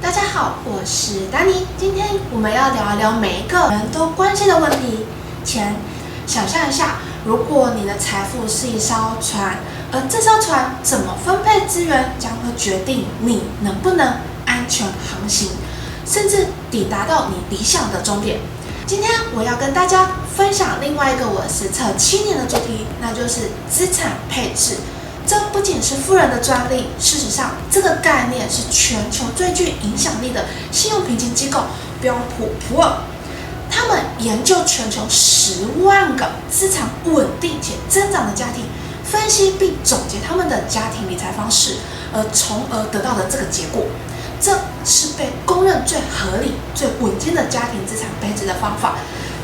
大家好，我是丹妮。今天我们要聊一聊每一个人都关心的问题——钱。想象一下，如果你的财富是一艘船，而这艘船怎么分配资源，将会决定你能不能安全航行，甚至抵达到你理想的终点。今天我要跟大家分享另外一个我实测7年的主题，那就是资产配置。这不仅是富人的专利，事实上，这个概念是全球最具影响力的信用评级机构标普普尔，他们研究全球10万个资产稳定且增长的家庭，分析并总结他们的家庭理财方式，从而得到的这个结果。这是被公认最合理、最稳健的家庭资产配置的方法。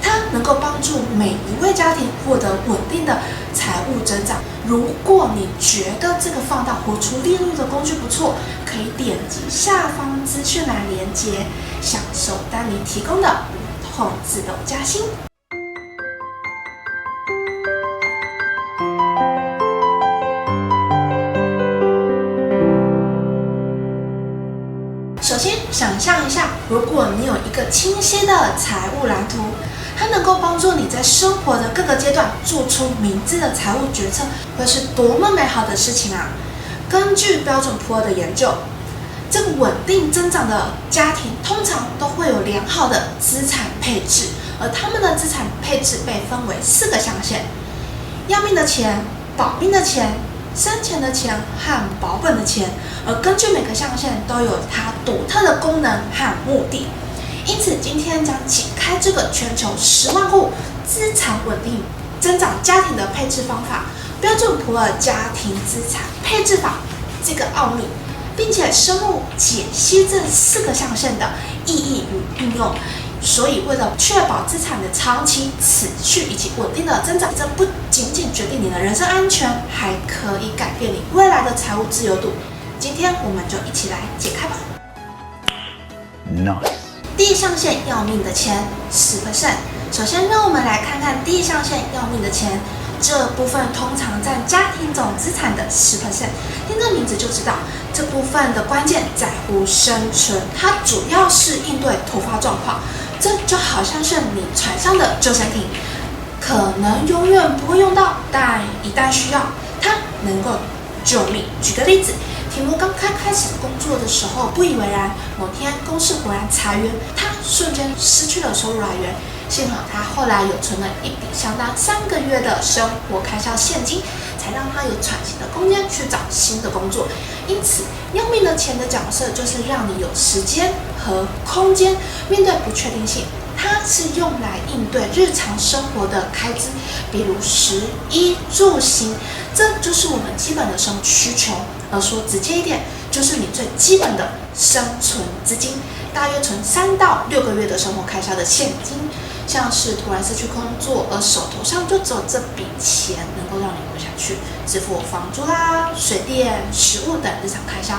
它能够帮助每一位家庭获得稳定的财务增长。如果你觉得这个放大活出利率的工具不错，可以点击下方资讯栏连结，享受丹妮提供的无痛自动加薪。首先，想象一下，如果你有一个清晰的财务蓝图，它能够帮助你在生活的各个阶段做出明智的财务决策，会是多么美好的事情啊！根据标准普尔的研究，这个稳定增长的家庭通常都会有良好的资产配置，而他们的资产配置被分为4个象限：要命的钱、保命的钱、生钱的钱和保本的钱。而根据每个象限都有它独特的功能和目的。因此，今天将解开这个全球10万户资产稳定增长家庭的配置方法——标准普尔家庭资产配置法这个奥秘，并且深入解析这4个象限的意义与应用。所以，为了确保资产的长期持续以及稳定的增长，这不仅仅决定你的人身安全，还可以改变你未来的财务自由度。今天我们就一起来解开吧。Nice。第一象限要命的钱10%。首先，让我们来看看第一象限要命的钱，这部分通常占家庭总资产的10%。听这名字就知道，这部分的关键在乎生存，它主要是应对突发状况。这就好像是你船上的救生艇，可能永远不会用到，但一旦需要，它能够救命。举个例子，提姆刚开始工作的时候不以为然，某天公司忽然裁员，他瞬间失去了收入来源。幸好他后来有存了一笔相当3个月的生活开销现金，才让他有喘息的空间去找新的工作。因此，要命的钱的角色就是让你有时间和空间面对不确定性。它是用来应对日常生活的开支，比如食衣住行，这就是我们基本的生活需求。而说直接一点，就是你最基本的生存资金，大约存3到6个月的生活开销的现金。像是突然失去工作，而手头上就只有这笔钱能够让你活下去，支付房租啦、水电、食物等日常开销。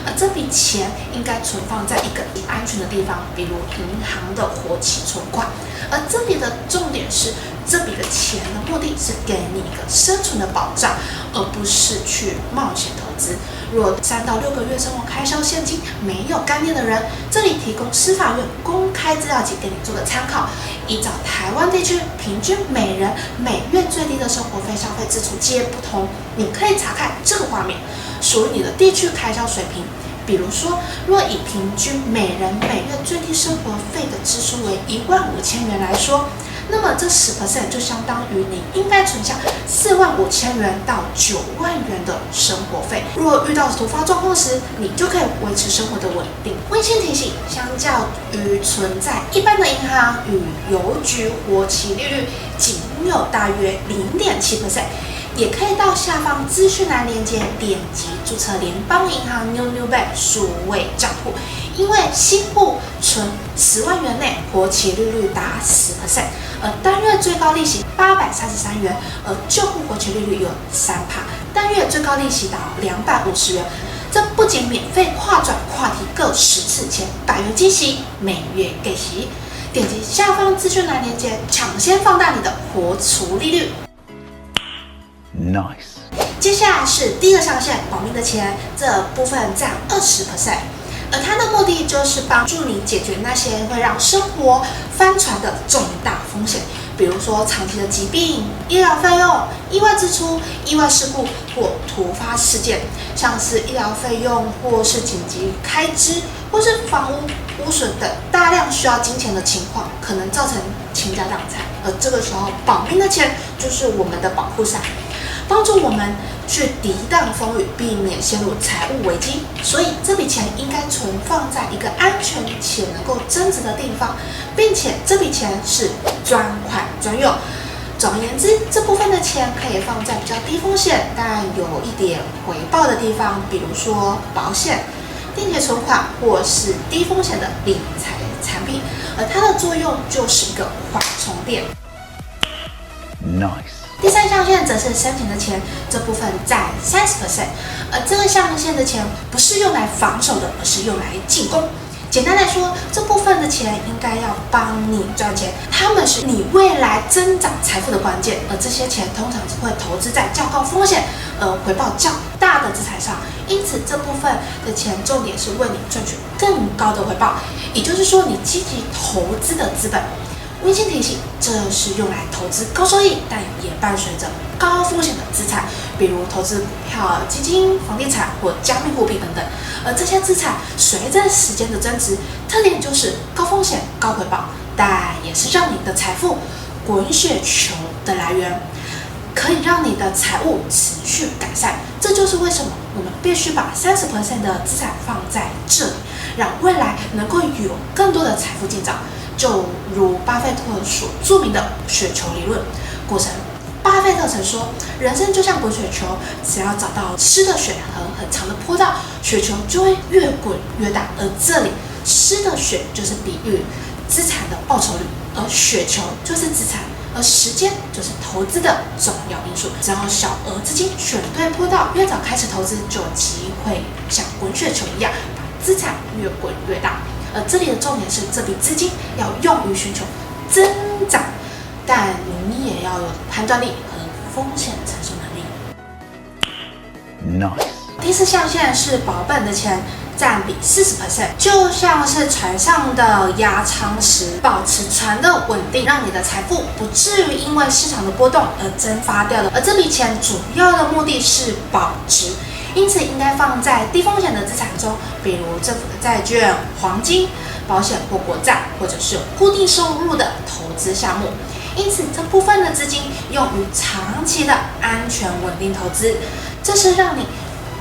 而这笔钱应该存放在一个安全的地方，比如银行的活期存款。而这里的重点是，这笔的钱的目的是给你一个生存的保障，而不是去冒险投资。若3到6个月生活开销现金没有概念的人，这里提供司法院公开资料集给你做个参考。依照台湾地区平均每人每月最低的生活费消费支出皆不同，你可以查看这个画面，属于你的地区开销水平。比如说，若以平均每人每月最低生活费的支出为15000元来说，那么这10%就相当于你应该存下45000元到9万元的生活费。若遇到突发状况时，你就可以维持生活的稳定。温馨提醒：相较于存在一般的银行与邮局活期利率仅有大约0.7%。也可以到下方资讯栏连结，点击注册联邦银行 New Bank 数位账户。因为新户存10万元内，活期利率达10%，而单月最高利息833元，而旧户活期利率有3%，单月最高利息达250元。这不仅免费跨转跨提各10次，且100元利息，每月给息。点击下方资讯栏连结，抢先放大你的活储利率。Nice。接下来是第一个象限，保命的钱，这部分占20%。而它的目的就是帮助你解决那些会让生活翻船的重大风险，比如说长期的疾病、医疗费用、意外支出、意外事故或突发事件，像是医疗费用或是紧急开支，或是房屋污损等大量需要金钱的情况，可能造成倾家荡产。而这个时候，保命的钱就是我们的保护伞，帮助我们去抵挡风雨，避免陷入财务危机。所以这笔钱应该存放在一个安全且能够增值的地方，并且这笔钱是专款专用。总而言之，这部分的钱可以放在比较低风险但有一点回报的地方，比如说保险、定期存款或是低风险的理财产品，而它的作用就是一个缓冲垫。Nice. 第三象限则是生钱的钱，这部分占30%，而这个象限的钱不是用来防守的，而是用来进攻。简单来说，这部分的钱应该要帮你赚钱，它们是你未来增长财富的关键，而这些钱通常只会投资在较高风险、回报较大的资产上，因此这部分的钱重点是为你赚取更高的回报，也就是说你积极投资的资本。温馨提醒，这是用来投资高收益，但也伴随着高风险的资产，比如投资股票、基金、房地产或加密货币等等。而这些资产随着时间的增值，特点就是高风险、高回报，但也是让你的财富滚雪球的来源，可以让你的财务持续改善。这就是为什么我们必须把30% 的资产放在这里，让未来能够有更多的财富进账。就如巴菲特所著名的雪球理论过程，巴菲特曾说，人生就像滚雪球，只要找到湿的雪和很长的坡道，雪球就会越滚越大。而这里湿的雪就是比喻资产的报酬率，而雪球就是资产，而时间就是投资的重要因素。只要小额资金选对坡道，越早开始投资，就有机会像滚雪球一样，把资产越滚越大。而这里的重点是，这笔资金要用于寻求增长，但你也要有判断力和风险承受能力。Nice. 第四象限是保本的钱，占比40%，就像是船上的压舱石，保持船的稳定，让你的财富不至于因为市场的波动而蒸发掉了。而这笔钱主要的目的是保值，因此应该放在低风险的资产中，比如政府的债券、黄金、保险或国债，或者是有固定收入的投资项目。因此，这部分的资金用于长期的安全稳定投资，这是让你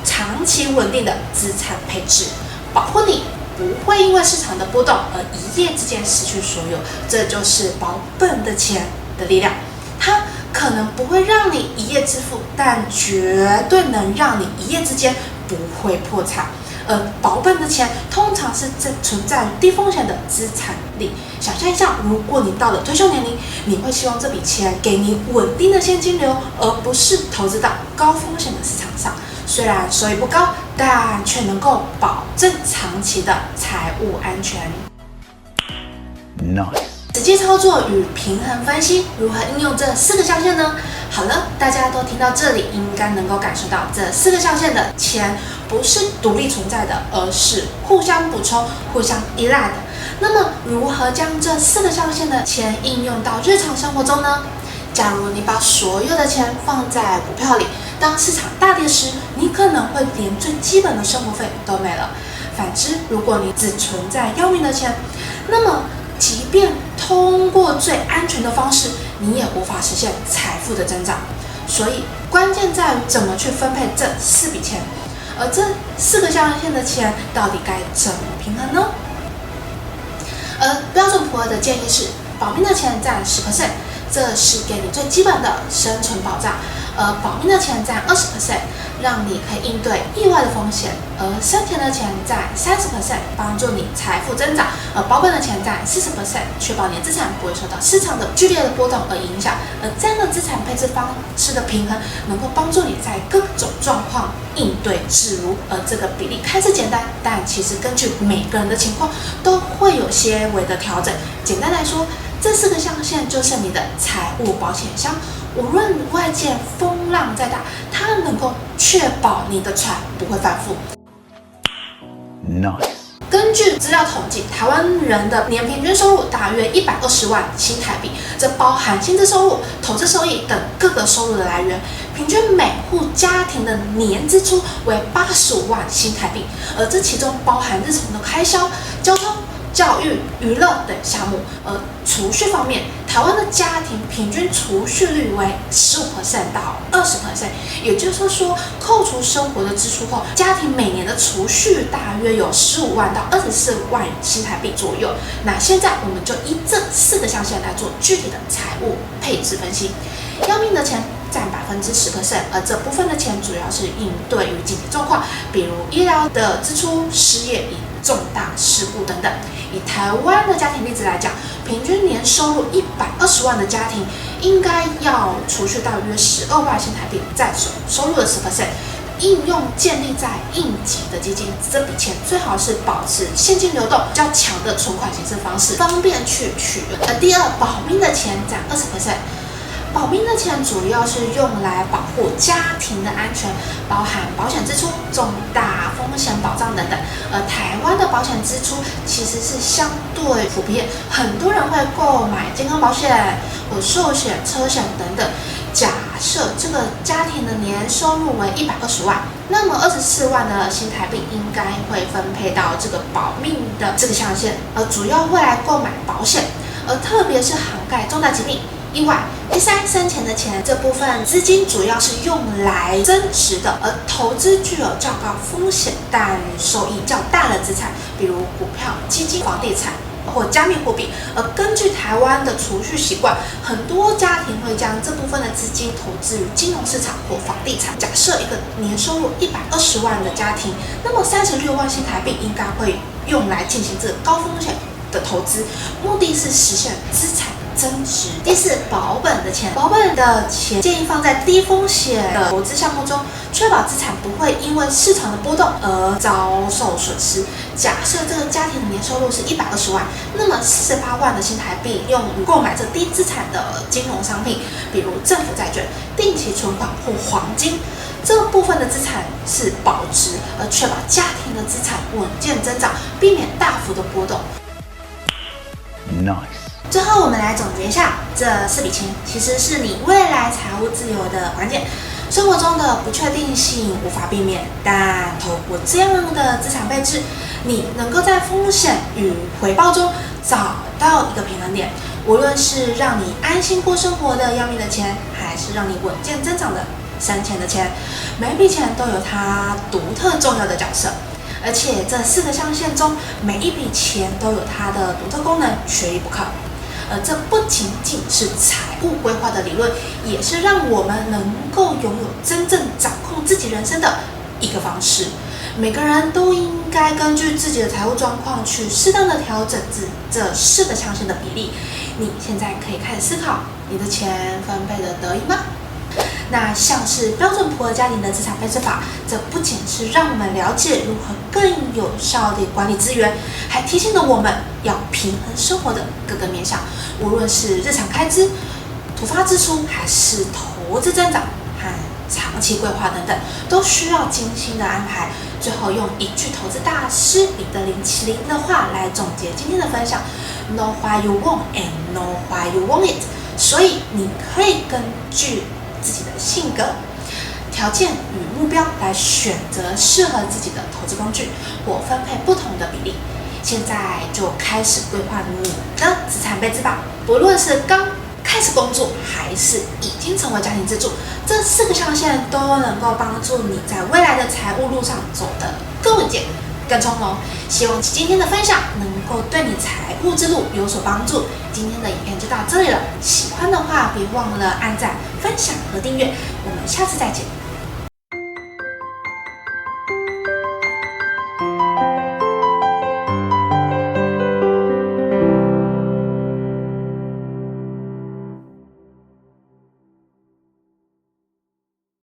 长期稳定的资产配置，保护你不会因为市场的波动而一夜之间失去所有。这就是保本的钱的力量，它可能不会让你一夜致富，但绝对能让你一夜之间不会破产。而保本的钱通常是存在于低风险的资产里。想象一下，如果你到了退休年龄，你会希望这笔钱给你稳定的现金流，而不是投资到高风险的市场上。虽然收益不高，但却能够保证长期的财务安全。Nice. 实际操作与平衡分析，如何应用这4个象限呢？好了，大家都听到这里，应该能够感受到这4个象限的钱不是独立存在的，而是互相补充、互相依赖的。那么，如何将这4个象限的钱应用到日常生活中呢？假如你把所有的钱放在股票里，当市场大跌时，你可能会连最基本的生活费都没了。反之，如果你只存在要命的钱，那么即便通过最安全的方式，你也无法实现财富的增长。所以关键在于怎么去分配这4笔钱，而这4个象限的钱到底该怎么平衡呢？而标准普尔的建议是，保命的钱占10%，这是给你最基本的生存保障，而保命的钱占20%，让你可以应对意外的风险，而生钱的钱占30%，帮助你财富增长，而保本的钱占40%，确保你的资产不会受到市场的剧烈的波动而影响。而这样的资产配置方式的平衡，能够帮助你在各种状况应对自如。而这个比例看似简单，但其实根据每个人的情况，都会有些微的调整。简单来说，这4个象限就是你的财务保险箱，无论外界风浪再大，它能够确保你的船不会翻覆。Nice. 根据资料统计，台湾人的年平均收入大约120万新台币，这包含薪资收入、投资收益等各个收入的来源。平均每户家庭的年支出为85万新台币，而这其中包含日常的开销、交通、教育、娱乐等项目。而储蓄方面，台湾的家庭平均储蓄率为15%到20%，也就是说，扣除生活的支出后，家庭每年的储蓄大约有15万到24万新台币左右。那现在我们就依这4个象限来做具体的财务配置分析。要命的钱占10%，而这部分的钱主要是应对于紧急状况，比如医疗的支出、失业以重大事故等等。以台湾的家庭例子来讲，平均年收入120万的家庭，应该要储蓄到约12万新台币，占收入的10%。应用建立在应急的基金，这笔钱最好是保持现金流动较强的存款形式方式，方便去取用。第二，保命的钱占20%。保命的钱主要是用来保护家庭的安全，包含保险支出、重大风险保障等等。而台湾的保险支出其实是相对普遍，很多人会购买健康保险、寿险、车险等等。假设这个家庭的年收入为120万，那么24万的新台币应该会分配到这个保命的这个象限，而主要会来购买保险，而特别是涵盖重大疾病、意外。第三，生前的钱，这部分资金主要是用来增值的，而投资具有较高风险但收益较大的资产，比如股票、基金、房地产或加密货币。而根据台湾的储蓄习惯，很多家庭会将这部分的资金投资于金融市场或房地产。假设一个年收入120万的家庭，那么36万新台币应该会用来进行这个高风险的投资，目的是实现资产增值。第四，保本的钱，保本的钱建议放在低风险的投资项目中，确保资产不会因为市场的波动而遭受损失。假设这个家庭的年收入是120万，那么48万的新台币用于购买这低资产的金融商品，比如政府债券、定期存款或黄金。这部分的资产是保值，而确保家庭的资产稳健增长，避免大幅的波动。Nice。最后，我们来总结一下，这4笔钱其实是你未来财务自由的关键。生活中的不确定性无法避免，但透过这样的资产配置，你能够在风险与回报中找到一个平衡点。无论是让你安心过生活的要命的钱，还是让你稳健增长的生钱的钱，每笔钱都有它独特重要的角色。而且这4个象限中，每一笔钱都有它的独特功能，缺一不可。而这不仅仅是财务规划的理论，也是让我们能够拥有真正掌控自己人生的一个方式。每个人都应该根据自己的财务状况去适当的调整这4个象限的比例。你现在可以开始思考，你的钱分配的得宜吗？那像是标准普尔家庭的资产配置法，这不仅是让我们了解如何更有效地管理资源，还提醒了我们要平衡生活的各个面向，无论是日常开支、突发支出，还是投资增长和长期规划等等，都需要精心的安排。最后用一句投资大师彼得林奇林的话来总结今天的分享 ：Know what you want and know why you want it。所以你可以根据自己的性格、条件与目标来选择适合自己的投资工具，或分配不同的比例。现在就开始规划你的资产配置吧。不论是刚开始工作，还是已经成为家庭支柱，这4个象限都能够帮助你在未来的财务路上走得更稳健、更从容。希望今天的分享能够对你财务之路有所帮助。今天的影片就到这里了，喜欢的话别忘了按赞、分享和订阅。我们下次再见。